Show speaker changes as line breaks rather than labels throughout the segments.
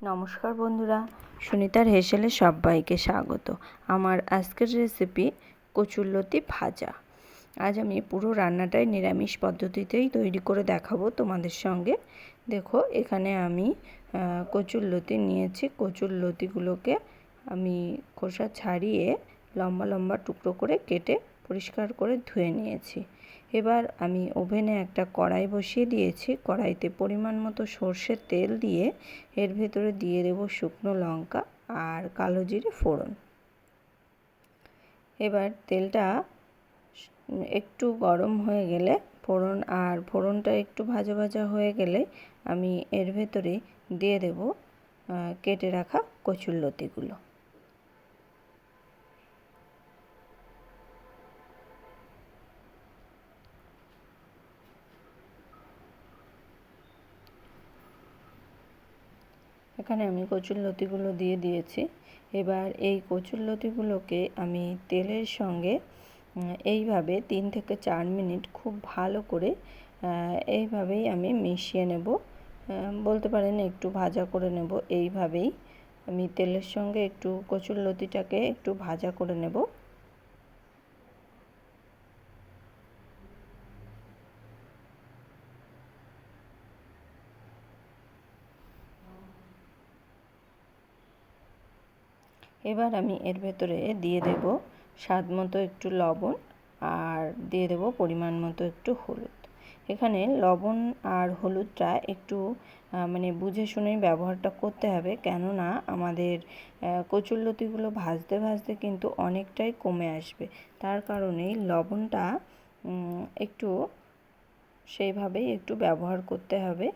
নমস্কার বন্ধুরা, সুনিতার হেসেলে সবাইকে স্বাগত। আমার আজকের রেসিপি কচুরলতি ভাজা। আজ আমি পুরো রান্নাটাই নিরামিষ পদ্ধতিতেই তৈরি করে দেখাবো তোমাদের সঙ্গে। দেখো, এখানে আমি কচুরলতি নিয়েছি। কচুরলতিগুলোকে আমি খোসা ছাড়িয়ে লম্বা লম্বা টুকরো করে কেটে পরিষ্কার করে ধুয়ে নিয়েছি। এবার আমি ওভেনে একটা কড়াই বসিয়ে দিয়েছি। কড়াইতে পরিমাণ মতো সর্ষের তেল দিয়ে এর ভেতরে দিয়ে দেব শুকনো লঙ্কা আর কালো জিরে ফোড়ন। এবার তেলটা একটু গরম হয়ে গেলে ফোড়নটা একটু ভাজা ভাজা হয়ে গেলে আমি এর ভেতরে দিয়ে দেব কেটে রাখা কচুরলতিগুলো। এখানে আমি কচুরলতিগুলো দিয়ে দিয়েছি। এবার এই কচুরলতিগুলোকে আমি তেলের সঙ্গে এইভাবে 3 থেকে 4 মিনিট খুব ভালো করে এইভাবেই আমি মিশিয়ে নেব, বলতে পারেন একটু ভাজা করে নেব। এইভাবেই আমি তেলের সঙ্গে একটু কচুরলতিটাকে একটু ভাজা করে নেব। এবার আমি এর ভেতরে দিয়ে দেব স্বাদ মতো একটু লবণ আর দিয়ে দেব পরিমাণ মতো একটু হলুদ। এখানে লবণ আর হলুদটা একটু মানে বুঝে শুনেই ব্যবহারটা করতে হবে, কেননা আমাদের কচুরলতিগুলো ভাজতে ভাজতে কিন্তু অনেকটাই কমে আসবে। তার কারণেই লবণটা একটু সেইভাবেই একটু ব্যবহার করতে হবে।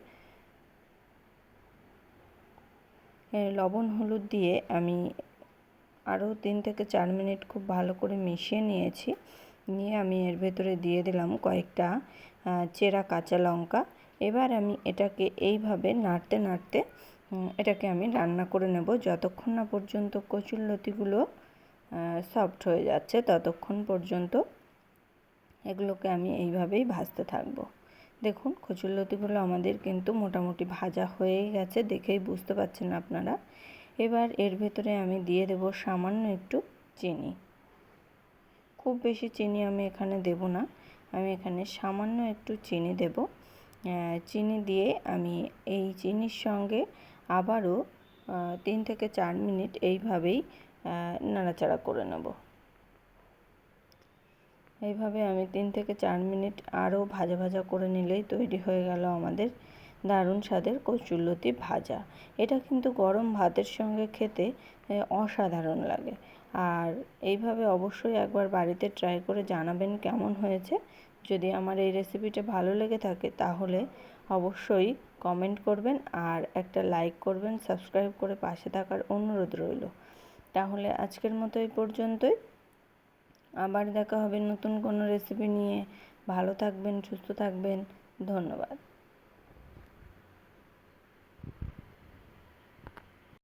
লবণ হলুদ দিয়ে আমি আরও 3 থেকে 4 মিনিট খুব ভালো করে মিশিয়ে নিয়েছি। নিয়ে আমি এর ভেতরে দিয়ে দিলাম কয়েকটা চেরা কাঁচা লঙ্কা। এবার আমি এটাকে এইভাবে নাড়তে নাড়তে এটাকে আমি রান্না করে নেব যতক্ষণ না পর্যন্ত কচুরলতিগুলো সফট হয়ে যাচ্ছে, ততক্ষণ পর্যন্ত এগুলোকে আমি এইভাবেই ভাজতে থাকবো। দেখুন, কচুরলতিগুলো আমাদের কিন্তু মোটামুটি ভাজা হয়েই গেছে, দেখেই বুঝতে পারছেন আপনারা। এবার এর ভেতরে আমি দিয়ে দেব সামান্য একটু চিনি। খুব বেশি চিনি আমি এখানে দেব না, আমি এখানে সামান্য একটু চিনি দেব। চিনি দিয়ে আমি এই চিনির সঙ্গে আবারও 3 থেকে 4 মিনিট এইভাবেই নাড়াচাড়া করে নেব। এইভাবে আমি 3 থেকে 4 মিনিট আরও ভাজা ভাজা করে নিলেই তৈরি হয়ে গেল আমাদের দারুণ স্বাদের কচুরলতি ভাজা। এটা কিন্তু গরম ভাতের সঙ্গে খেতে অসাধারণ লাগে। আর এইভাবে অবশ্যই একবার বাড়িতে ট্রাই করে জানাবেন কেমন হয়েছে। যদি আমার এই রেসিপিটা ভালো লেগে থাকে তাহলে অবশ্যই কমেন্ট করবেন আর একটা লাইক করবেন, সাবস্ক্রাইব করে পাশে থাকার অনুরোধ রইল। তাহলে আজকের মতো এই পর্যন্তই। আবার দেখা হবে নতুন কোনো রেসিপি নিয়ে। ভালো থাকবেন, সুস্থ থাকবেন। ধন্যবাদ।